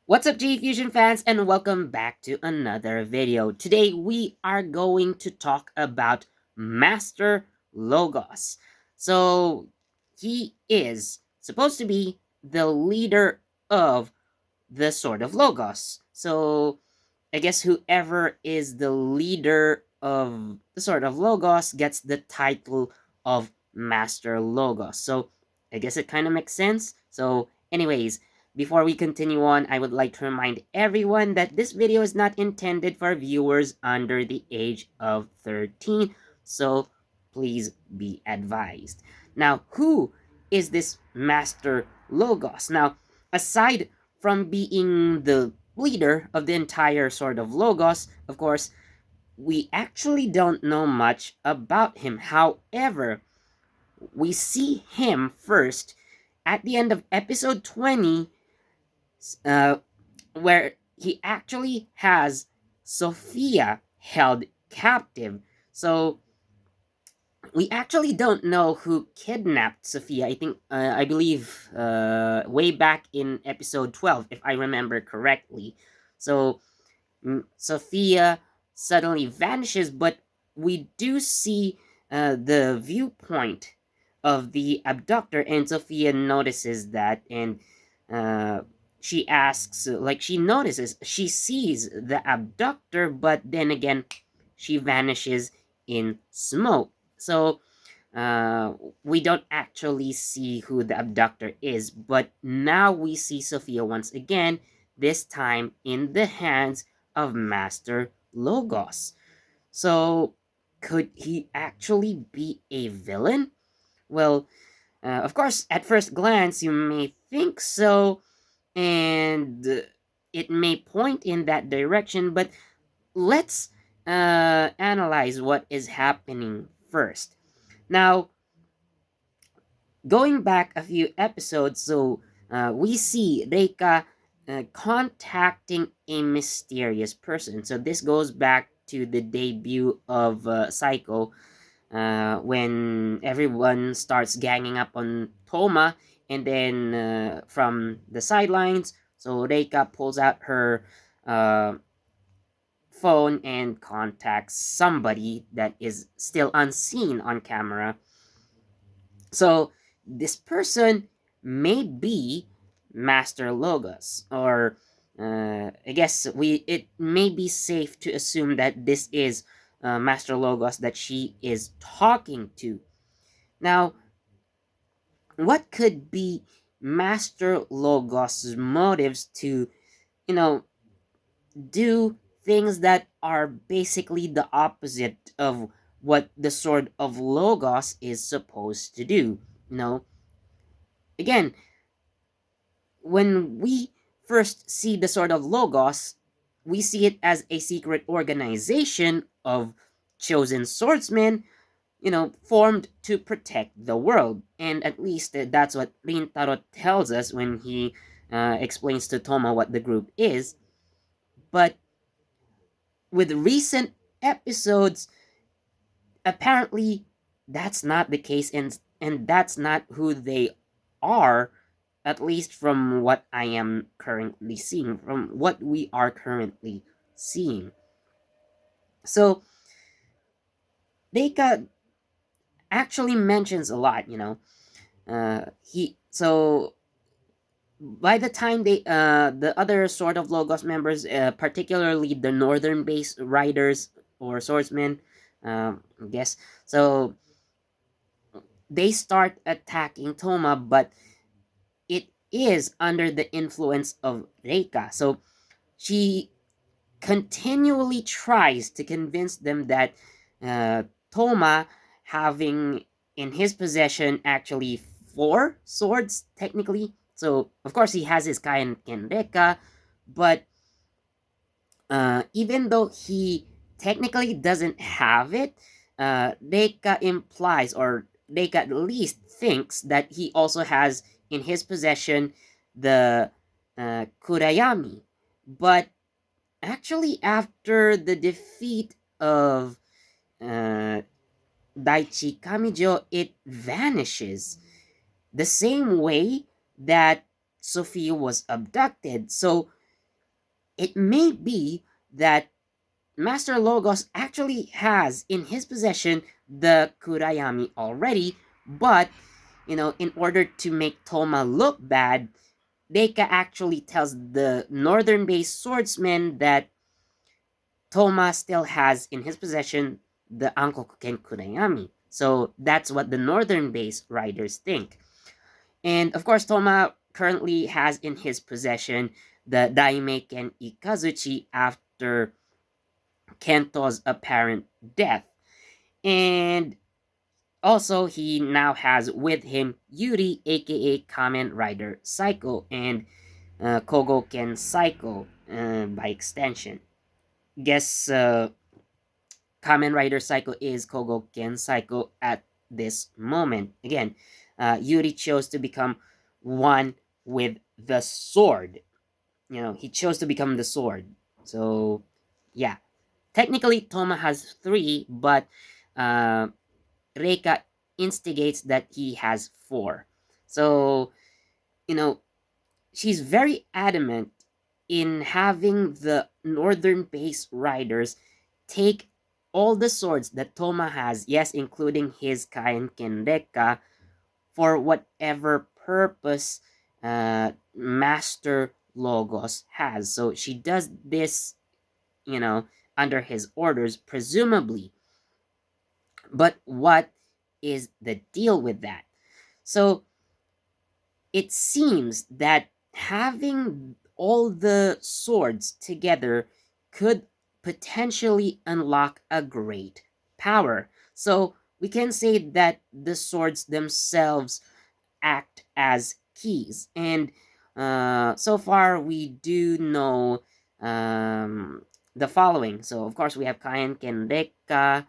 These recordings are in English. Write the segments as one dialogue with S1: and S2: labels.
S1: What's up, G Fusion fans, and welcome back to another video. Today we are going to talk about Master Logos. So he is supposed to be the leader of the Sword of Logos. So I guess whoever is the leader of the Sword of Logos gets the title of Master Logos. So I guess it kind of makes sense. So, anyways, before we continue on, I would like to remind everyone that this video is not intended for viewers under the age of 13. So please be advised. Now, who is this Master Logos? Now, aside from being the leader of the entire sort of Logos, of course, we actually don't know much about him. However, we see him first at the end of episode 20, uh, where he actually has Sophia held captive. So we actually don't know who kidnapped Sophia. I believe, way back in episode 12, if I remember correctly. So Sophia suddenly vanishes, but we do see the viewpoint of the abductor, and Sophia notices that, and uh, she asks, like, she notices, she sees the abductor, but then again, she vanishes in smoke. So uh, we don't actually see who the abductor is, but now we see Sophia once again, this time in the hands of Master Logos. So, could he actually be a villain? Well, of course, at first glance, you may think so, and it may point in that direction, but let's analyze what is happening first. Now, going back a few episodes, so we see Reika contacting a mysterious person. So this goes back to the debut of Psycho, when everyone starts ganging up on Toma, and then from the sidelines, so Reika pulls out her uh, phone and contacts somebody that is still unseen on camera. So this person may be Master Logos, or I guess it may be safe to assume that this is Master Logos that she is talking to. Now, what could be Master Logos' motives to, you know, do things that are basically the opposite of what the Sword of Logos is supposed to do? You know, again, when we first see the Sword of Logos, we see it as a secret organization of chosen swordsmen, formed to protect the world. And at least that's what Rintaro tells us when he explains to Toma what the group is. But with recent episodes, apparently that's not the case, and that's not who they are, at least from what I am currently seeing, from what we are currently seeing. So Reika actually mentions a lot, he so by the time the other sort of Logos members, particularly the northern base riders or swordsmen, I guess, so they start attacking Toma, but it is under the influence of Reika. So she continually tries to convince them that uh, Toma, having in his possession actually four swords, technically. So, of course, he has his Kain Kenreka, but even though he technically doesn't have it, Reika implies, or Reika at least thinks, that he also has in his possession the Kurayami. But actually, after the defeat of uh, Daichi Kamijo, it vanishes the same way that Sophia was abducted. So it may be that Master Logos actually has in his possession the Kurayami already, but in order to make Toma look bad, Reika actually tells the northern-based swordsman that Toma still has in his possession the Ankokuken Kurayami. So that's what the northern-based riders think. And of course, Toma currently has in his possession the Daimeiken Ikazuchi after Kento's apparent death. And also, he now has with him Yuri, aka Kamen Rider Psycho, and Kogoken Psycho by extension. Guess Kamen Rider Psycho is Kogoken Psycho at this moment. Again, Yuri chose to become one with the sword. He chose to become the sword. So, yeah. Technically, Toma has three, but uh, Reika instigates that he has four. So, you know, she's very adamant in having the northern base riders take all the swords that Toma has, yes, including his Kaenken Rekka, for whatever purpose Master Logos has. So she does this, under his orders, presumably. But what is the deal with that? So it seems that having all the swords together could potentially unlock a great power. So we can say that the swords themselves act as keys. And so far, we do know the following. So, of course, we have Kaenken Rekka,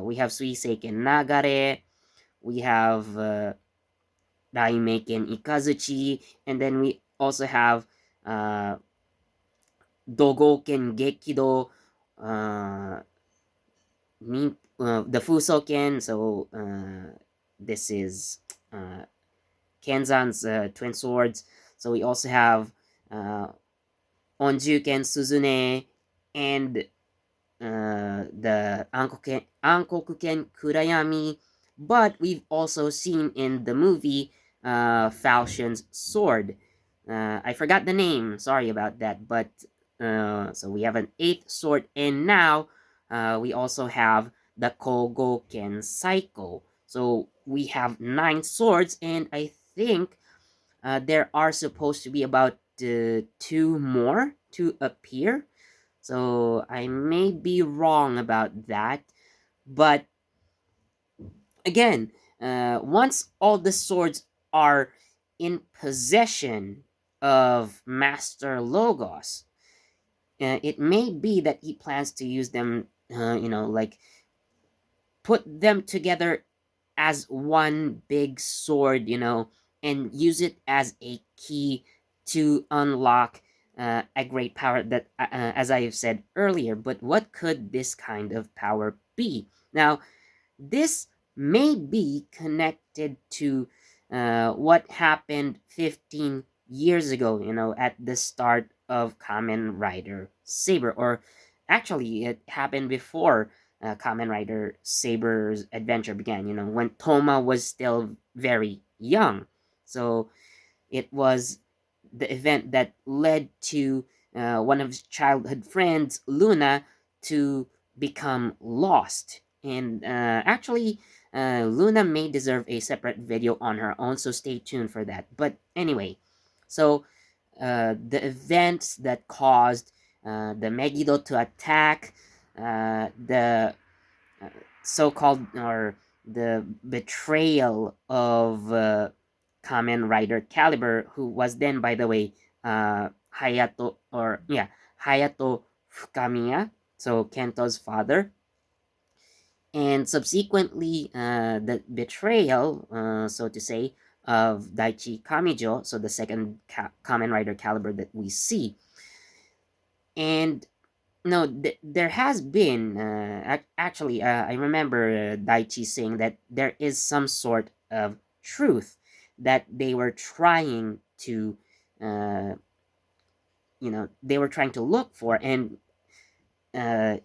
S1: we have Suiseiken Nagare, we have Daimeiken Ikazuchi, and then we also have uh, Dogoken Gekido, uh, the Fusoken. So this is uh, Kenzan's twin swords. So we also have uh, Onjuken Suzune and the Ankokuken Kurayami. But we've also seen in the movie Falchion's sword. I forgot the name. Sorry about that. But so we have an eighth sword, and now we also have the Kogoken Psycho. So we have 9 swords, and I think there are supposed to be about 2 more to appear. So I may be wrong about that. But again, once all the swords are in possession of Master Logos, it may be that he plans to use them, like put them together as one big sword, and use it as a key to unlock a great power that, as I have said earlier. But what could this kind of power be? Now, this may be connected to what happened 15 years ago, at the start of Kamen Rider Saber, or actually, it happened before Kamen Rider Saber's adventure began, when Toma was still very young. So it was the event that led to one of his childhood friends, Luna, to become lost. And actually, Luna may deserve a separate video on her own, so stay tuned for that. But anyway, so the events that caused the Megiddo to attack, the so-called, or the betrayal of Kamen Rider Caliber, who was then, by the way, Hayato Fukamiya, so Kento's father, and subsequently the betrayal, so to say, of Daichi Kamijo, so the second Kamen Rider Caliber that we see. And no, there has been actually. I remember Daichi saying that there is some sort of truth that they were trying to, uh, they were trying to look for. And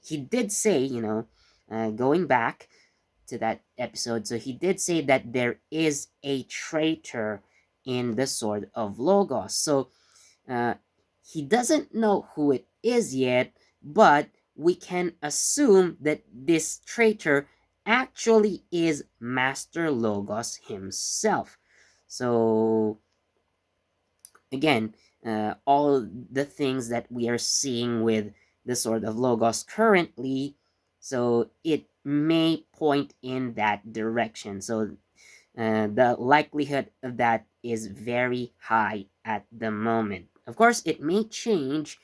S1: he did say, going back to that episode, so he did say that there is a traitor in the Sword of Logos. So uh, he doesn't know who it is yet, but we can assume that this traitor actually is Master Logos himself. So again, all the things that we are seeing with the Sword of Logos currently, so it may point in that direction. So the likelihood of that is very high at the moment. Of course, it may change.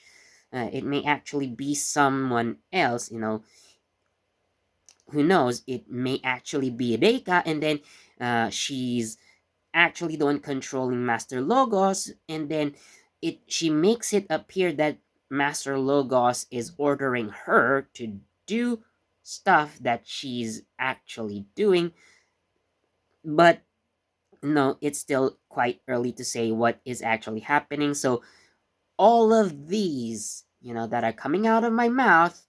S1: It may actually be someone else. Who knows? It may actually be Reika, and then she's actually the one controlling Master Logos, and then she makes it appear that Master Logos is ordering her to do stuff that she's actually doing. But no, it's still quite early to say what is actually happening. So all of these, that are coming out of my mouth,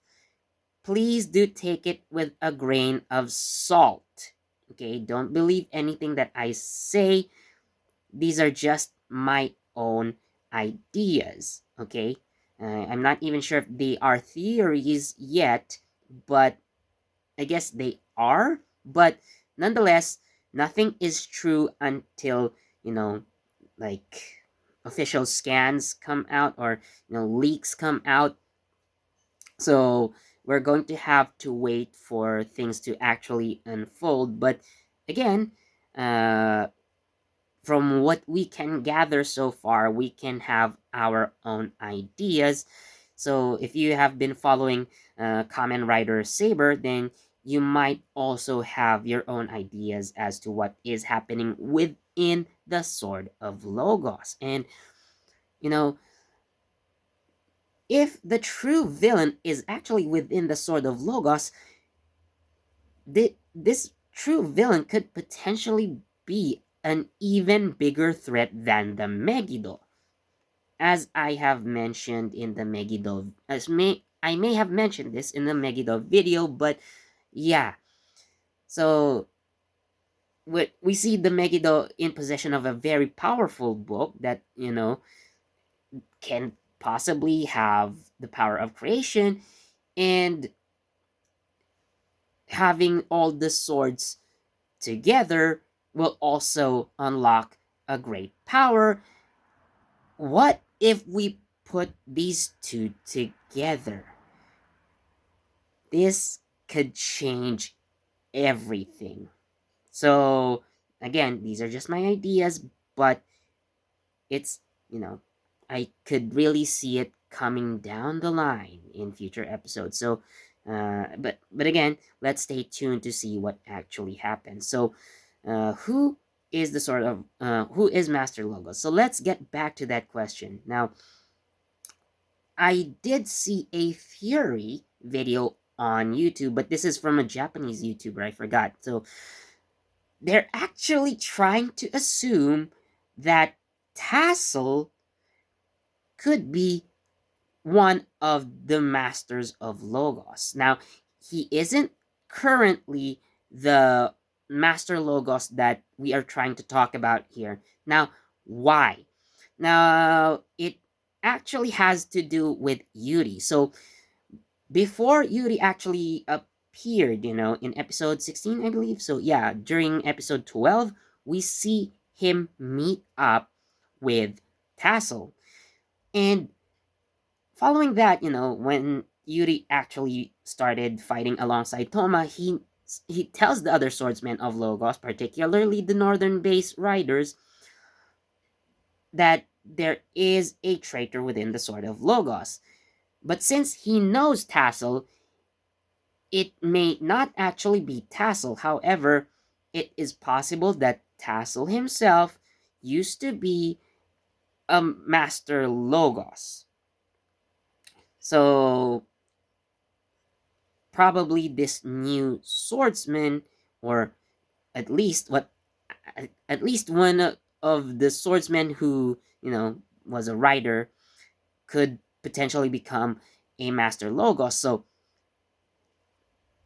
S1: please do take it with a grain of salt. Okay, don't believe anything that I say. These are just my own ideas. Okay, I'm not even sure if they are theories yet, but I guess they are. But nonetheless, nothing is true until, like official scans come out, or leaks come out. So we're going to have to wait for things to actually unfold. But again, uh, from what we can gather so far, we can have our own ideas. So if you have been following Kamen Rider Saber, then you might also have your own ideas as to what is happening within the Sword of Logos. And, you know, if the true villain is actually within the Sword of Logos, this true villain could potentially be an even bigger threat than the Megiddo. As I have mentioned in the Megiddo, I may have mentioned this in the Megiddo video, but yeah. So we see the Megiddo in possession of a very powerful book that can possibly have the power of creation, and having all the swords together will also unlock a great power. What if we put these two together? This could change everything. So, again, these are just my ideas, but it's, I could really see it coming down the line in future episodes. So, but again, let's stay tuned to see what actually happens. So, who is who is Master Logos? So let's get back to that question. Now, I did see a Fury video on YouTube, but this is from a Japanese YouTuber. I forgot. So they're actually trying to assume that Tassel could be one of the masters of Logos. Now, he isn't currently the master Logos that we are trying to talk about here. Now, why? Now, it actually has to do with Yuri. So, before Yuri actually appeared, in episode 16, I believe. So, yeah, during episode 12, we see him meet up with Tassel. And following that, when Yuri actually started fighting alongside Toma, he tells the other swordsmen of Logos, particularly the northern base riders, that there is a traitor within the Sword of Logos. But since he knows Tassel, it may not actually be Tassel. However, it is possible that Tassel himself used to be a Master Logos. So probably this new swordsman, or at least one of the swordsmen who was a rider, could potentially become a Master Logos. So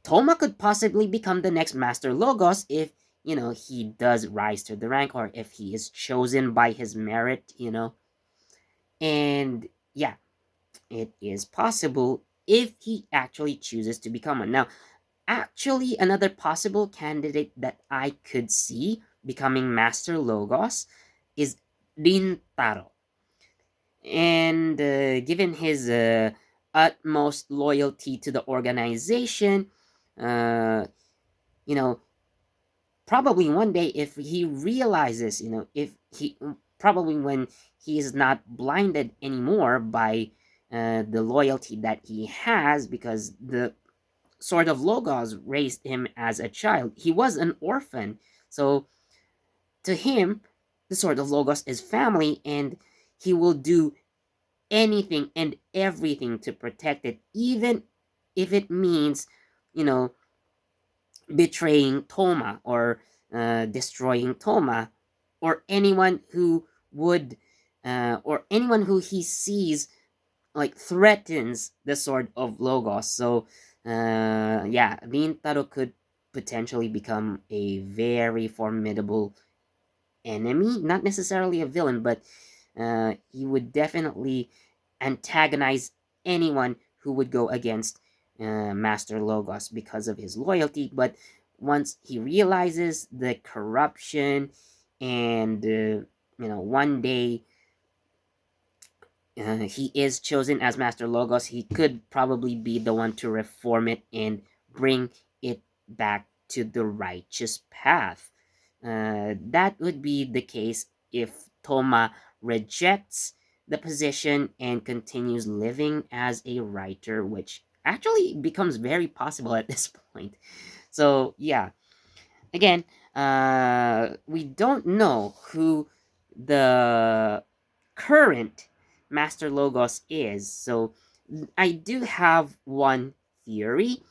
S1: Toma could possibly become the next Master Logos if, he does rise to the rank, or if he is chosen by his merit. And yeah, it is possible if he actually chooses to become one. Now, actually, another possible candidate that I could see becoming Master Logos is Rintaro. And given his utmost loyalty to the organization, uh, you know, probably one day, if he realizes, if he, probably when he is not blinded anymore by the loyalty that he has, because the Sword of Logos raised him as a child. He was an orphan. So to him, the Sword of Logos is family, and he will do anything and everything to protect it, even if it means, you know, betraying Toma, or destroying Toma, or anyone who would, or anyone who he sees like threatens the Sword of Logos. So, yeah, Rintaro could potentially become a very formidable enemy. Not necessarily a villain, but he would definitely antagonize anyone who would go against Master Logos because of his loyalty. But once he realizes the corruption, and one day he is chosen as Master Logos, he could probably be the one to reform it and bring it back to the righteous path. That would be the case if Toma rejects the position and continues living as a writer, which actually becomes very possible at this point. So, yeah, again, we don't know who the current Master Logos is. So I do have one theory,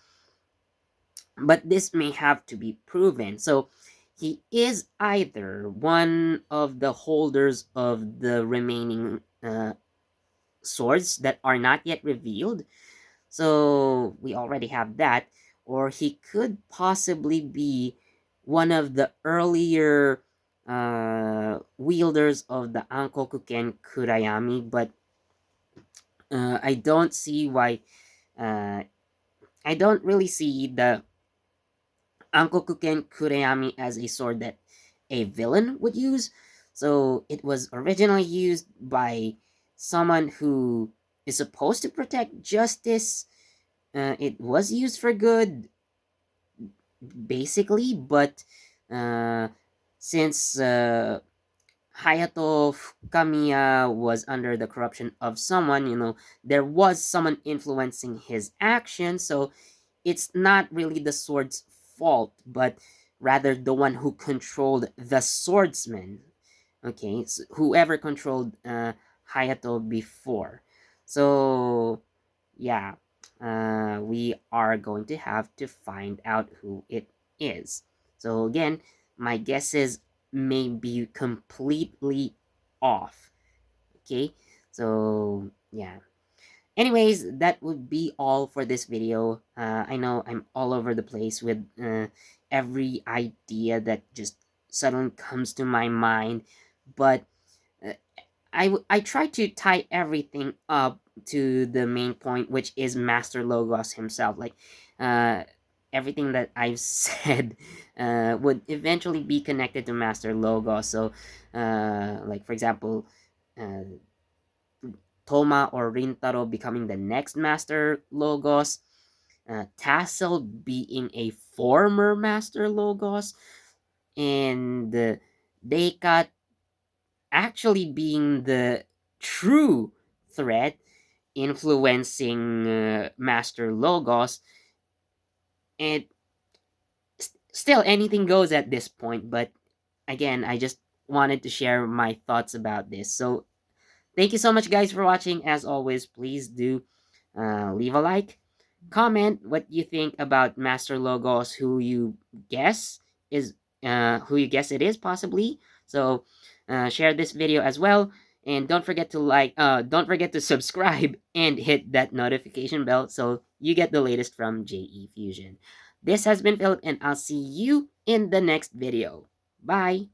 S1: but this may have to be proven. So he is either one of the holders of the remaining swords that are not yet revealed. So we already have that. Or he could possibly be one of the earlier wielders of the Ankokuken Kurayami, but I don't see why. Uh, I don't really see the Ankokuken Kurayami as a sword that a villain would use. So it was originally used by someone who is supposed to protect justice. It was used for good, basically, but uh, since Hayato Kamiya was under the corruption of someone, there was someone influencing his actions, so it's not really the sword's fault, but rather the one who controlled the swordsman. Okay, so whoever controlled Hayato before. So, yeah, we are going to have to find out who it is. So, again, my guesses may be completely off. Okay, so yeah. Anyways, that would be all for this video. I know I'm all over the place with every idea that just suddenly comes to my mind, but uh, I try to tie everything up to the main point, which is Master Logos himself. Like, uh, everything that I've said would eventually be connected to Master Logos. So, like for example, uh, Toma or Rintaro becoming the next Master Logos, Tassel being a former Master Logos, and Deika actually being the true threat influencing Master Logos. And still, anything goes at this point, but again, I just wanted to share my thoughts about this. So, thank you so much, guys, for watching. As always, please do leave a like, comment what you think about Master Logos, who you guess it is, possibly. So, share this video as well, And don't forget to subscribe and hit that notification bell so you get the latest from JE Fusion. This has been Philip, and I'll see you in the next video. Bye!